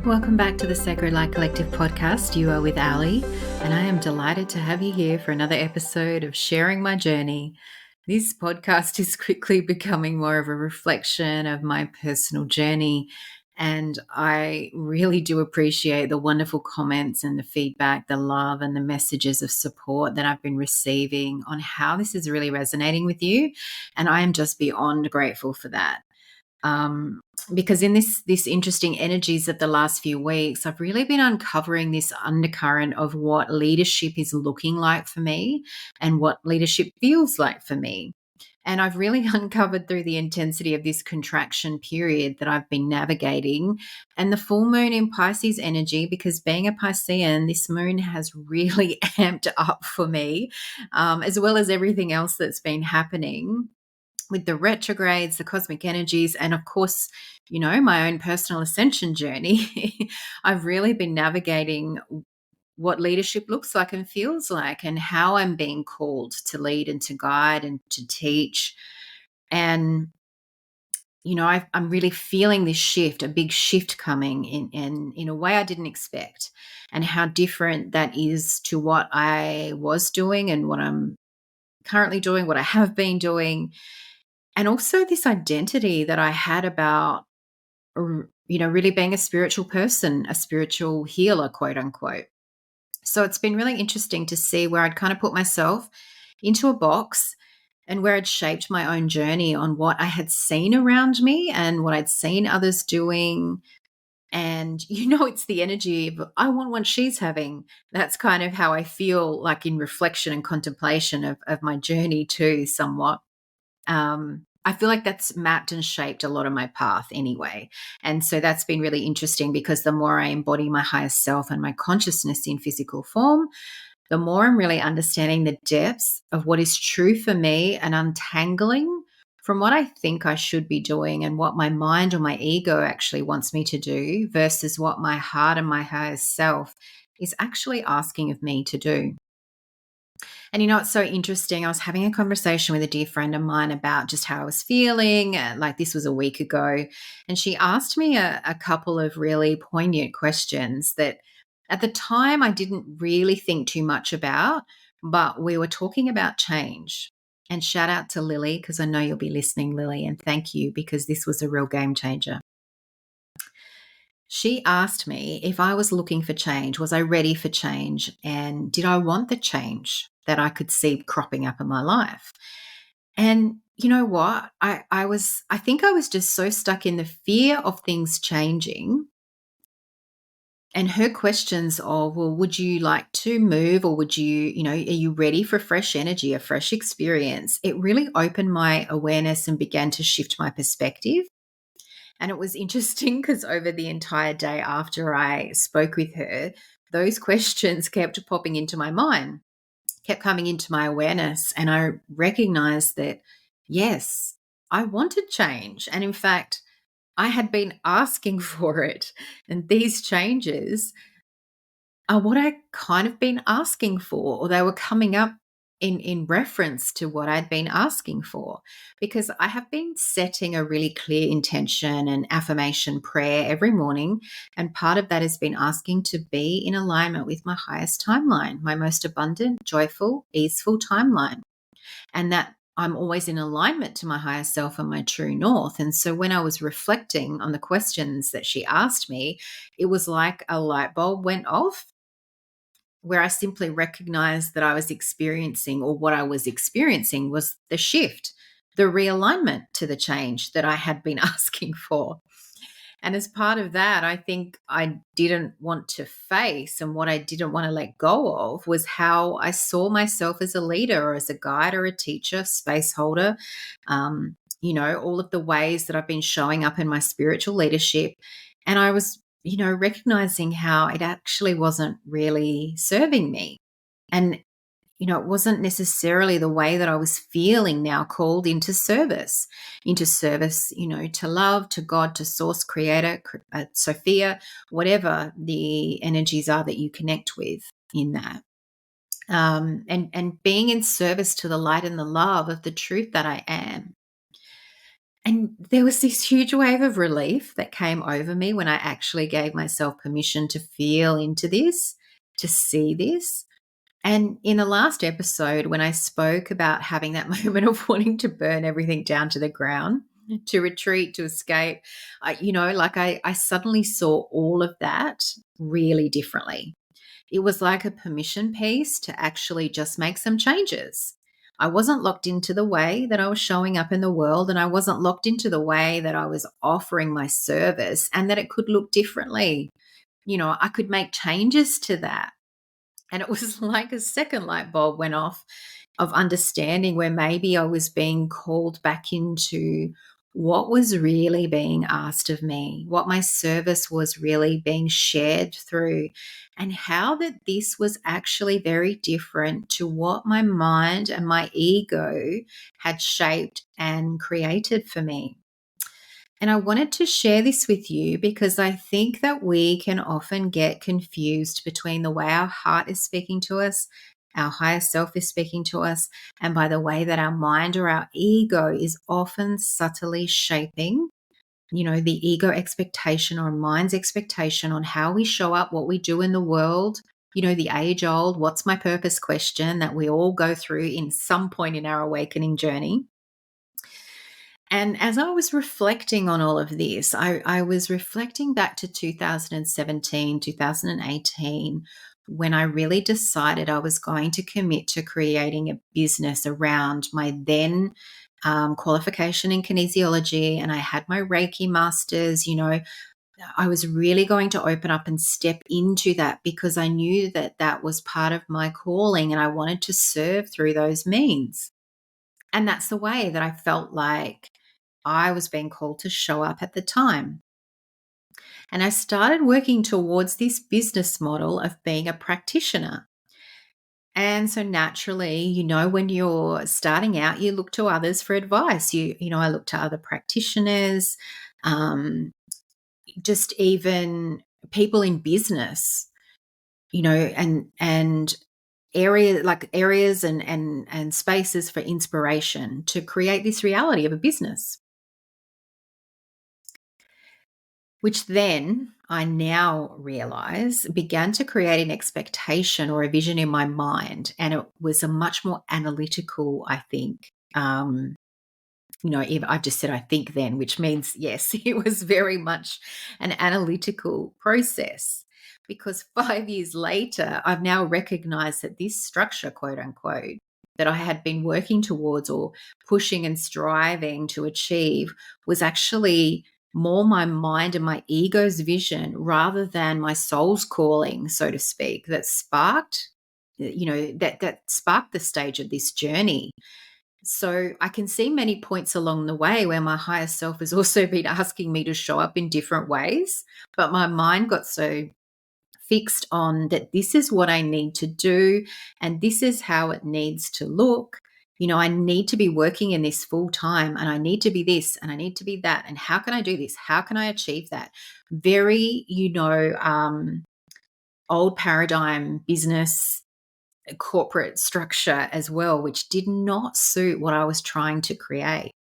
Welcome back to the Sacred Light Collective podcast. You are with Ali, and I am delighted to have you here for another episode of Sharing My Journey. This podcast is quickly becoming more of a reflection of my personal journey, and I really do appreciate the wonderful comments and the feedback, the love and the messages of support that I've been receiving on how this is really resonating with you, and I am just beyond grateful for that. Because in this interesting energies of the last few weeks, I've really been uncovering this undercurrent of what leadership is looking like for me and what leadership feels like for me. And I've really uncovered through the intensity of this contraction period that I've been navigating and the full moon in Pisces energy, because being a Piscean, this moon has really amped up for me, as well as everything else that's been happening with the retrogrades, the cosmic energies, and of course, my own personal ascension journey. I've really been navigating what leadership looks like and feels like, and how I'm being called to lead and to guide and to teach. And, I'm really feeling this shift, a big shift coming in a way I didn't expect, and how different that is to what I was doing and what I'm currently doing, what I have been doing. And also this identity that I had about, really being a spiritual person, a spiritual healer, quote unquote. So it's been really interesting to see where I'd kind of put myself into a box and where I'd shaped my own journey on what I had seen around me and what I'd seen others doing. And, it's the energy of, I want what she's having. That's kind of how I feel like in reflection and contemplation of my journey too, somewhat. I feel like that's mapped and shaped a lot of my path anyway. And so that's been really interesting, because the more I embody my higher self and my consciousness in physical form, the more I'm really understanding the depths of what is true for me and untangling from what I think I should be doing and what my mind or my ego actually wants me to do versus what my heart and my higher self is actually asking of me to do. And it's so interesting. I was having a conversation with a dear friend of mine about just how I was feeling. Like, this was a week ago. And she asked me a couple of really poignant questions that at the time I didn't really think too much about, but we were talking about change. And shout out to Lily, because I know you'll be listening, Lily, and thank you, because this was a real game changer. She asked me if I was looking for change, was I ready for change, and did I want the change that I could see cropping up in my life? And you know what? I think I was just so stuck in the fear of things changing. And her questions of, well, would you like to move, or would you, are you ready for fresh energy, a fresh experience? It really opened my awareness and began to shift my perspective. And it was interesting because over the entire day after I spoke with her, those questions kept popping into my mind, kept coming into my awareness. And I recognized that, yes, I wanted change. And in fact, I had been asking for it. And these changes are what I kind of been asking for, or they were coming up in reference to what I'd been asking for, because I have been setting a really clear intention and affirmation prayer every morning. And part of that has been asking to be in alignment with my highest timeline, my most abundant, joyful, easeful timeline. And that I'm always in alignment to my higher self and my true north. And so when I was reflecting on the questions that she asked me, it was like a light bulb went off, where I simply recognized that I was experiencing, or what I was experiencing was the shift, the realignment to the change that I had been asking for. And as part of that, I think I didn't want to face, and what I didn't want to let go of was how I saw myself as a leader, or as a guide, or a teacher, space holder, all of the ways that I've been showing up in my spiritual leadership. And I was recognizing how it actually wasn't really serving me. And, it wasn't necessarily the way that I was feeling now called into service, to love, to God, to source, creator, Sophia, whatever the energies are that you connect with in that. And being in service to the light and the love of the truth that I am. And there was this huge wave of relief that came over me when I actually gave myself permission to feel into this, to see this. And in the last episode, when I spoke about having that moment of wanting to burn everything down to the ground, to retreat, to escape, I suddenly saw all of that really differently. It was like a permission piece to actually just make some changes. I wasn't locked into the way that I was showing up in the world, and I wasn't locked into the way that I was offering my service and that it could look differently. I could make changes to that. And it was like a second light bulb went off of understanding where maybe I was being called back into what was really being asked of me, what my service was really being shared through, and how that this was actually very different to what my mind and my ego had shaped and created for me. And I wanted to share this with you because I think that we can often get confused between the way our heart is speaking to us, our higher self is speaking to us, and by the way that our mind or our ego is often subtly shaping, the ego expectation or mind's expectation on how we show up, what we do in the world. The age old, what's my purpose question that we all go through in some point in our awakening journey. And as I was reflecting on all of this, I was reflecting back to 2017, 2018, when I really decided I was going to commit to creating a business around my then qualification in kinesiology. And I had my Reiki masters. I was really going to open up and step into that because I knew that that was part of my calling and I wanted to serve through those means. And that's the way that I felt like I was being called to show up at the time. And I started working towards this business model of being a practitioner. And so naturally, when you're starting out, you look to others for advice. I look to other practitioners, just even people in business, and areas and spaces for inspiration to create this reality of a business. Which then I now realize began to create an expectation or a vision in my mind. And it was a much more analytical, I think. Even I've just said I think then, which means yes, it was very much an analytical process. Because 5 years later, I've now recognized that this structure, quote unquote, that I had been working towards or pushing and striving to achieve was actually more my mind and my ego's vision rather than my soul's calling, so to speak, that sparked, that sparked the stage of this journey. So I can see many points along the way where my higher self has also been asking me to show up in different ways, but my mind got so fixed on that this is what I need to do and this is how it needs to look. I need to be working in this full time and I need to be this and I need to be that. And how can I do this? How can I achieve that? Very, old paradigm business corporate structure as well, which did not suit what I was trying to create.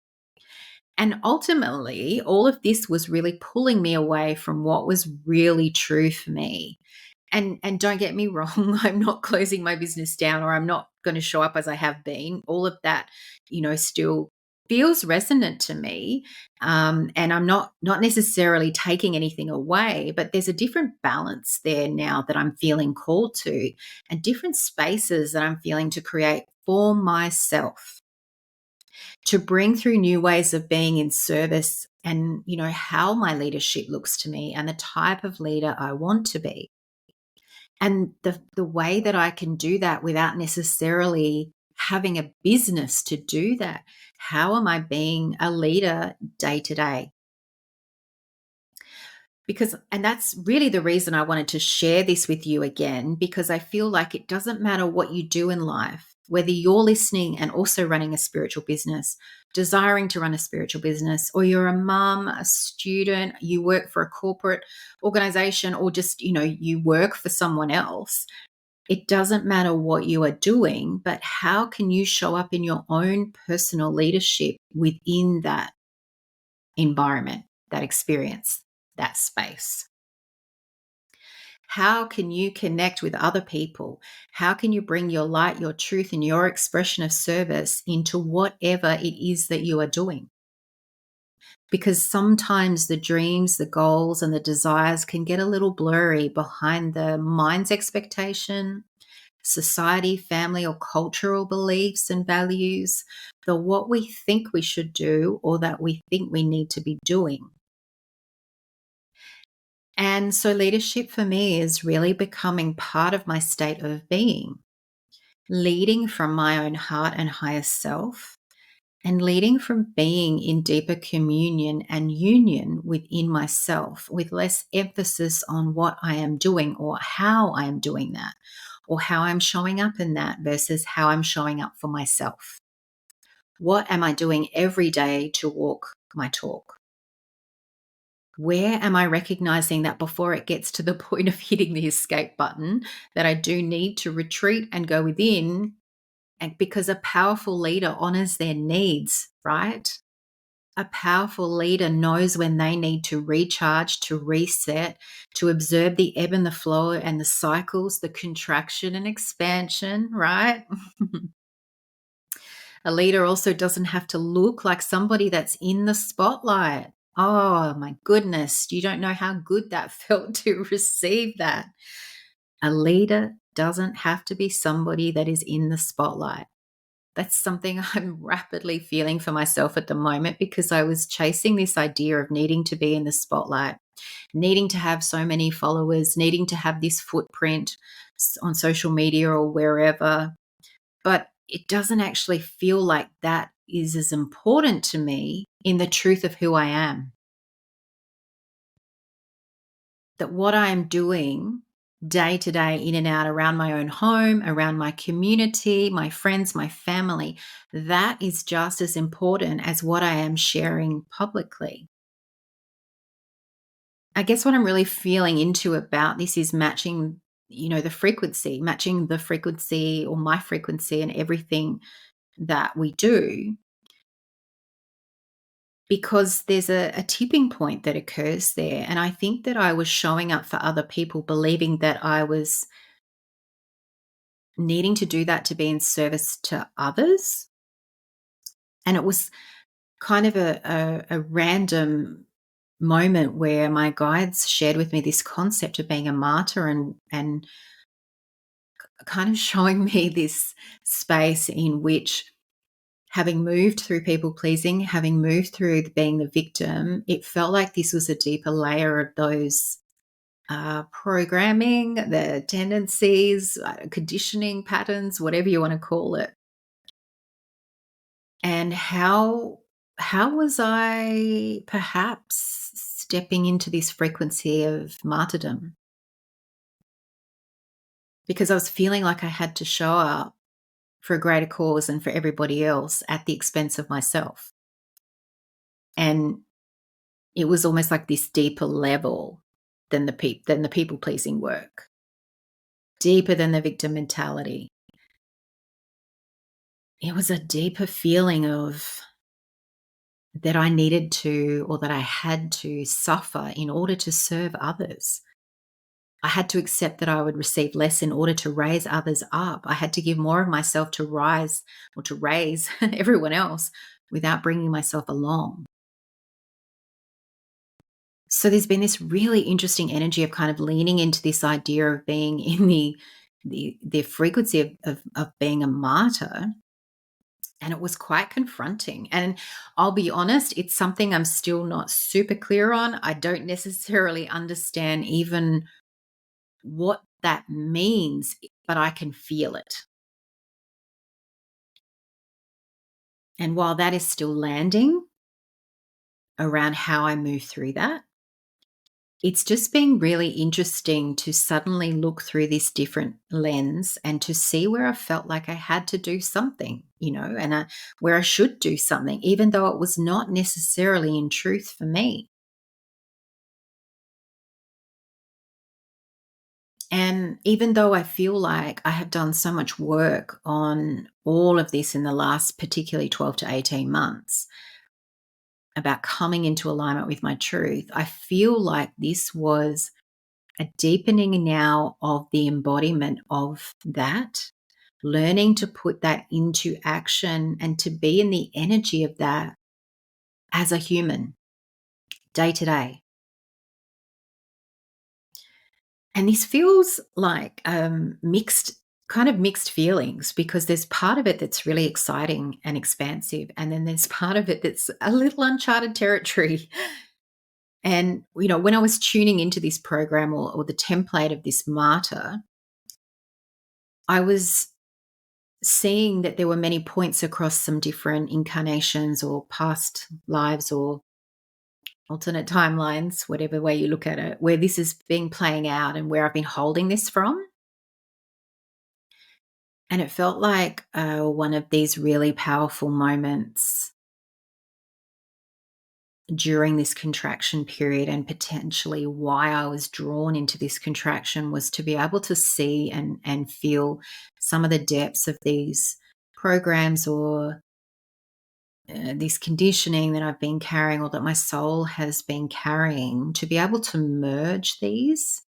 And ultimately, all of this was really pulling me away from what was really true for me. And don't get me wrong, I'm not closing my business down or I'm not going to show up as I have been. All of that, still feels resonant to me. And I'm not necessarily taking anything away, but there's a different balance there now that I'm feeling called to and different spaces that I'm feeling to create for myself to bring through new ways of being in service and, how my leadership looks to me and the type of leader I want to be. And the way that I can do that without necessarily having a business to do that. How am I being a leader day to day? And that's really the reason I wanted to share this with you again, because I feel like it doesn't matter what you do in life, whether you're listening and also running a spiritual business, desiring to run a spiritual business, or you're a mum, a student, you work for a corporate organization, or just, you work for someone else. It doesn't matter what you are doing, but how can you show up in your own personal leadership within that? environment, that experience, that space? How can you connect with other people? How can you bring your light, your truth, and your expression of service into whatever it is that you are doing? Because sometimes the dreams, the goals, and the desires can get a little blurry behind the mind's expectation, society, family, or cultural beliefs and values, the what we think we should do or that we think we need to be doing. And so leadership for me is really becoming part of my state of being, leading from my own heart and higher self, and leading from being in deeper communion and union within myself, with less emphasis on what I am doing or how I am doing that, or how I'm showing up in that versus how I'm showing up for myself. What am I doing every day to walk my talk? Where am I recognizing that before it gets to the point of hitting the escape button, that I do need to retreat and go within? And because a powerful leader honors their needs, right? A powerful leader knows when they need to recharge, to reset, to observe the ebb and the flow and the cycles, the contraction and expansion, right? A leader also doesn't have to look like somebody that's in the spotlight. Oh my goodness, you don't know how good that felt to receive that. A leader doesn't have to be somebody that is in the spotlight. That's something I'm rapidly feeling for myself at the moment, because I was chasing this idea of needing to be in the spotlight, needing to have so many followers, needing to have this footprint on social media or wherever. But it doesn't actually feel like that is as important to me in the truth of who I am. That what I am doing day to day, in and out, around my own home, around my community, my friends, my family, that is just as important as what I am sharing publicly. I guess what I'm really feeling into about this is matching, matching the frequency or my frequency and everything that we do, because there's a tipping point that occurs there. And I think that I was showing up for other people, believing that I was needing to do that to be in service to others. And it was kind of a random moment where my guides shared with me this concept of being a martyr, and kind of showing me this space in which, having moved through people pleasing, having moved through being the victim, it felt like this was a deeper layer of those programming, the tendencies, conditioning patterns, whatever you want to call it. And how was I perhaps stepping into this frequency of martyrdom? Because I was feeling like I had to show up for a greater cause and for everybody else at the expense of myself. And it was almost like this deeper level than the people pleasing work, deeper than the victim mentality. It was a deeper feeling of that I needed to, or that I had to suffer in order to serve others. I had to accept that I would receive less in order to raise others up. I had to give more of myself to rise or to raise everyone else without bringing myself along. So there's been this really interesting energy of kind of leaning into this idea of being in the frequency of being a martyr. And it was quite confronting. And I'll be honest, it's something I'm still not super clear on. I don't necessarily understand even what that means, but I can feel it. And while that is still landing around how I move through that, it's just been really interesting to suddenly look through this different lens and to see where I felt like I had to do something, and where I should do something, even though it was not necessarily in truth for me. And even though I feel like I have done so much work on all of this in the last particularly 12 to 18 months, about coming into alignment with my truth, I feel like this was a deepening now of the embodiment of that, learning to put that into action and to be in the energy of that as a human, day to day. And this feels like mixed feelings, because there's part of it that's really exciting and expansive. And then there's part of it that's a little uncharted territory. And, when I was tuning into this program, or the template of this Martyr, I was seeing that there were many points across some different incarnations or past lives or alternate timelines, whatever way you look at it, where this is being playing out and where I've been holding this from. And it felt like one of these really powerful moments during this contraction period, and potentially why I was drawn into this contraction was to be able to see and feel some of the depths of these programs, or this conditioning that I've been carrying, or that my soul has been carrying, to be able to merge these,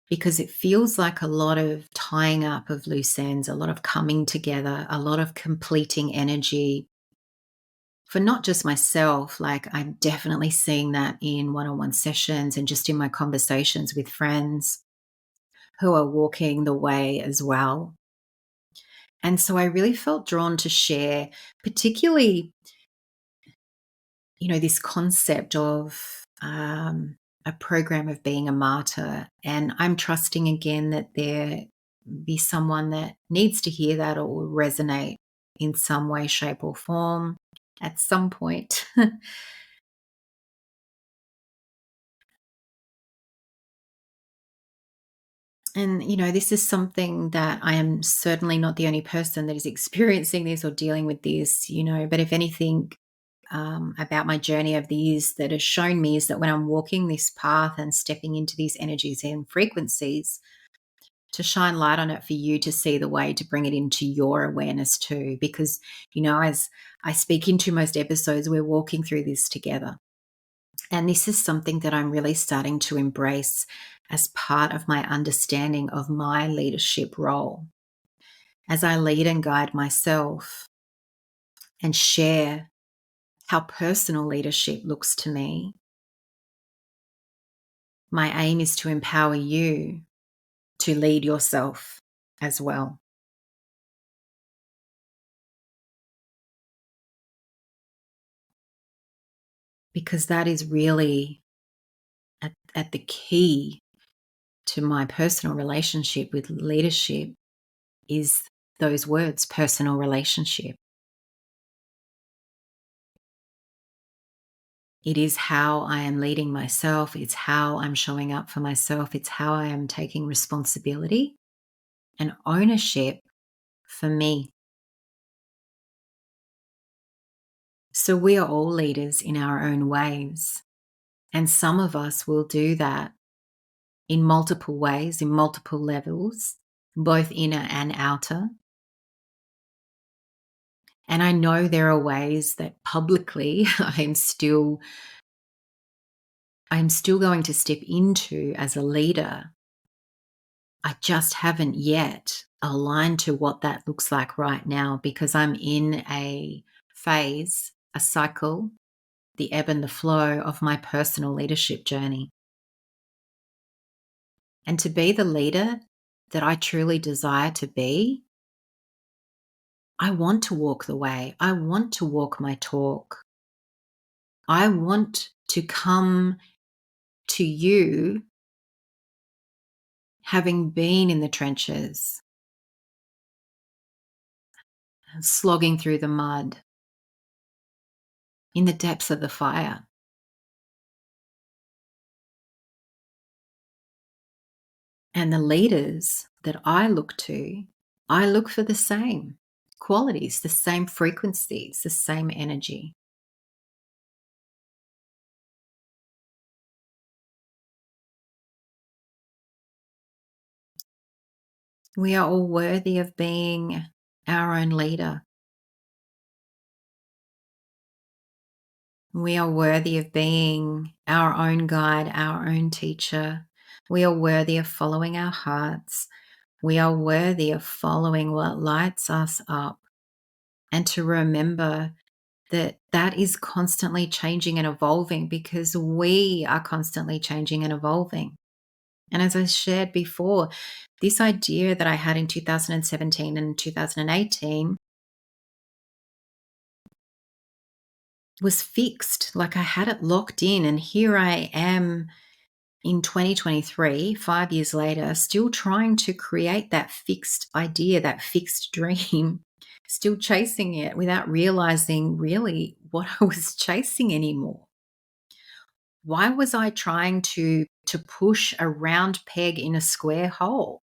because it feels like a lot of tying up of loose ends, a lot of coming together, a lot of completing energy for not just myself. Like, I'm definitely seeing that in one-on-one sessions and just in my conversations with friends who are walking the way as well. And so I really felt drawn to share, particularly, this concept of a program of being a martyr. And I'm trusting again that there be someone that needs to hear that or will resonate in some way, shape, or form at some point. And, this is something that I am certainly not the only person that is experiencing this or dealing with this, but if anything, about my journey of the years that has shown me is that when I'm walking this path and stepping into these energies and frequencies, to shine light on it for you to see the way to bring it into your awareness too. Because, as I speak into most episodes, we're walking through this together. And this is something that I'm really starting to embrace as part of my understanding of my leadership role. As I lead and guide myself and share how personal leadership looks to me, my aim is to empower you to lead yourself as well. Because that is really at the key to my personal relationship with leadership, is those words, personal relationship. It is how I am leading myself. It's how I'm showing up for myself. It's how I am taking responsibility and ownership for me. So we are all leaders in our own ways. And some of us will do that in multiple ways, in multiple levels, both inner and outer. And I know there are ways that publicly I'm still going to step into as a leader. I just haven't yet aligned to what that looks like right now, because I'm in a phase, a cycle, the ebb and the flow of my personal leadership journey. And to be the leader that I truly desire to be, I want to walk the way. I want to walk my talk. I want to come to you having been in the trenches, slogging through the mud, in the depths of the fire. And the leaders that I look for the same qualities, the same frequencies, the same energy. We are all worthy of being our own leader. We are worthy of being our own guide, our own teacher. We are worthy of following our hearts. We are worthy of following what lights us up, and to remember that that is constantly changing and evolving because we are constantly changing and evolving. And as I shared before, this idea that I had in 2017 and 2018 was fixed. Like I had it locked in. And here I am in 2023, 5 years later, still trying to create that fixed idea, that fixed dream, still chasing it without realizing really what I was chasing anymore. Why was I trying to push a round peg in a square hole?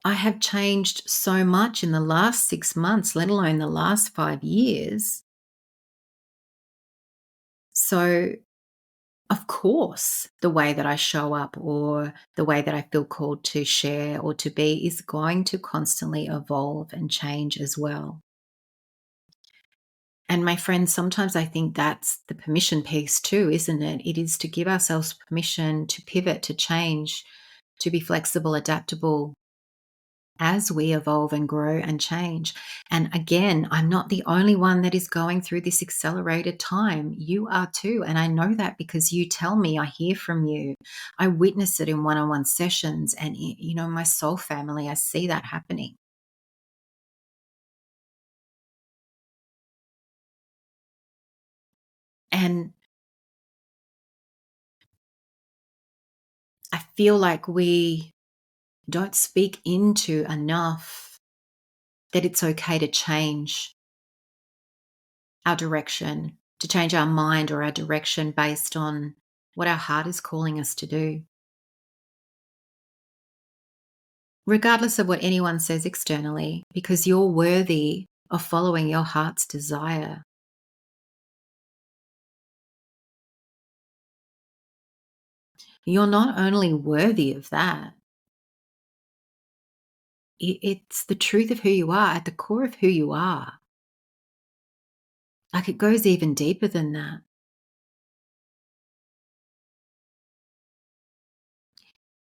I have changed so much in the last 6 months, let alone the last 5 years. So, of course, the way that I show up or the way that I feel called to share or to be is going to constantly evolve and change as well. And my friends, sometimes I think that's the permission piece too, isn't it? It is to give ourselves permission to pivot, to change, to be flexible, adaptable as we evolve and grow and change. And again, I'm not the only one that is going through this accelerated time. You are too. And I know that because you tell me, I hear from you. I witness it in one on one sessions. And, my soul family, I see that happening. And I feel like we don't speak into enough that it's okay to change our direction, to change our mind or our direction based on what our heart is calling us to do. Regardless of what anyone says externally, because you're worthy of following your heart's desire. You're not only worthy of that, it's the truth of who you are, at the core of who you are. Like it goes even deeper than that.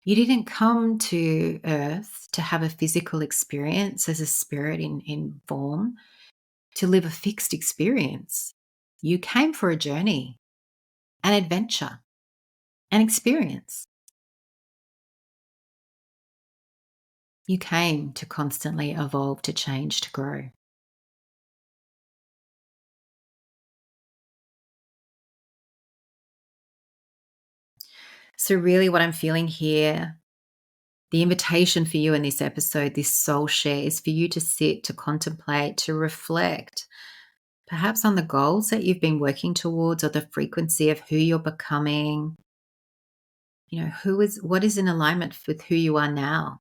You didn't come to earth to have a physical experience as a spirit in form, to live a fixed experience. You came for a journey, an adventure, an experience. You came to constantly evolve, to change, to grow. So, really, what I'm feeling here, the invitation for you in this episode, this soul share, is for you to sit, to contemplate, to reflect, perhaps on the goals that you've been working towards or the frequency of who you're becoming. What is in alignment with who you are now?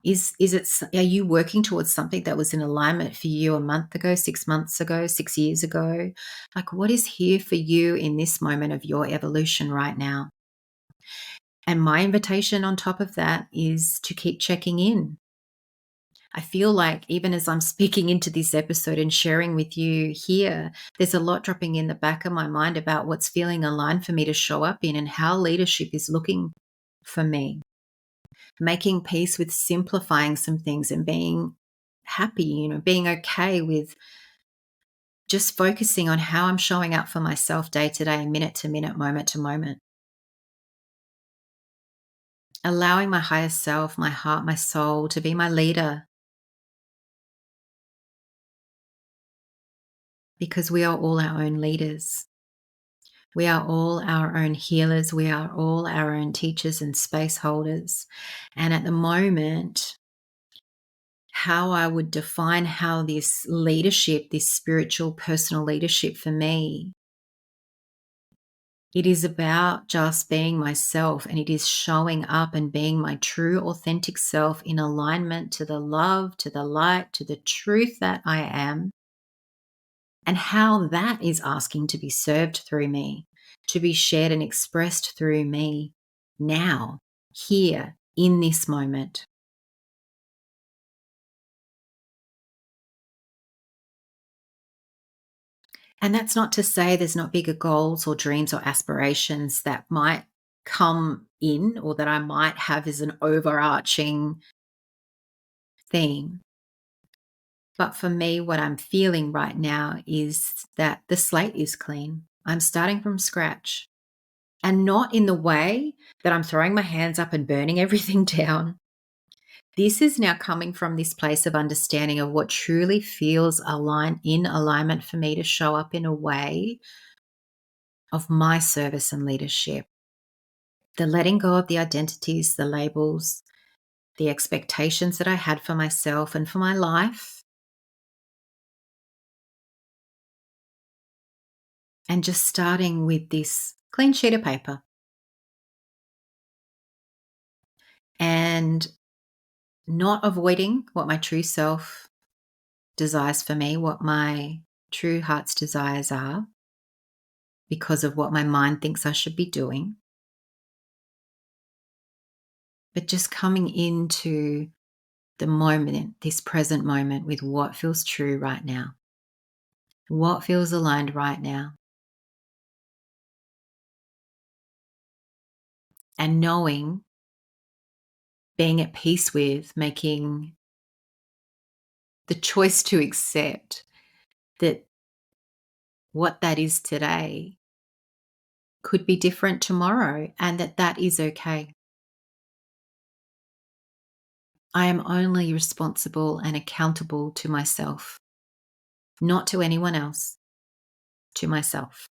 Are you working towards something that was in alignment for you a month ago, 6 months ago, 6 years ago? Like, what is here for you in this moment of your evolution right now? And my invitation on top of that is to keep checking in. I feel like even as I'm speaking into this episode and sharing with you here, there's a lot dropping in the back of my mind about what's feeling aligned for me to show up in and how leadership is looking for me. Making peace with simplifying some things and being happy, being okay with just focusing on how I'm showing up for myself day to day, minute to minute, moment to moment. Allowing my higher self, my heart, my soul to be my leader, because we are all our own leaders. We are all our own healers. We are all our own teachers and space holders. And at the moment, how I would define how this leadership, this spiritual personal leadership for me, it is about just being myself, and it is showing up and being my true, authentic self in alignment to the love, to the light, to the truth that I am, and how that is asking to be served through me, to be shared and expressed through me now, here, in this moment. And that's not to say there's not bigger goals or dreams or aspirations that might come in or that I might have as an overarching theme. But for me, what I'm feeling right now is that the slate is clean. I'm starting from scratch, and not in the way that I'm throwing my hands up and burning everything down. This is now coming from this place of understanding of what truly feels in alignment for me to show up in a way of my service and leadership. The letting go of the identities, the labels, the expectations that I had for myself and for my life, and just starting with this clean sheet of paper and not avoiding what my true self desires for me, what my true heart's desires are, because of what my mind thinks I should be doing, but just coming into the moment, this present moment, with what feels true right now, what feels aligned right now, and knowing, being at peace with, making the choice to accept that what that is today could be different tomorrow, and that that is okay. I am only responsible and accountable to myself, not to anyone else, to myself.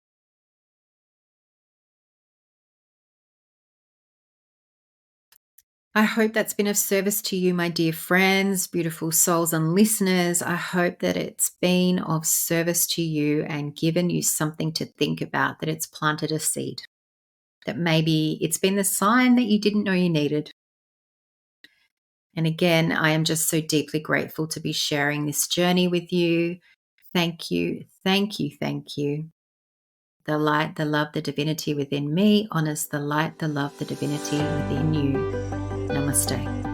I hope that's been of service to you, my dear friends, beautiful souls and listeners. I hope that it's been of service to you and given you something to think about, that it's planted a seed, that maybe it's been the sign that you didn't know you needed. And again, I am just so deeply grateful to be sharing this journey with you. Thank you, thank you, thank you. The light, the love, the divinity within me honors the light, the love, the divinity within you. Namaste.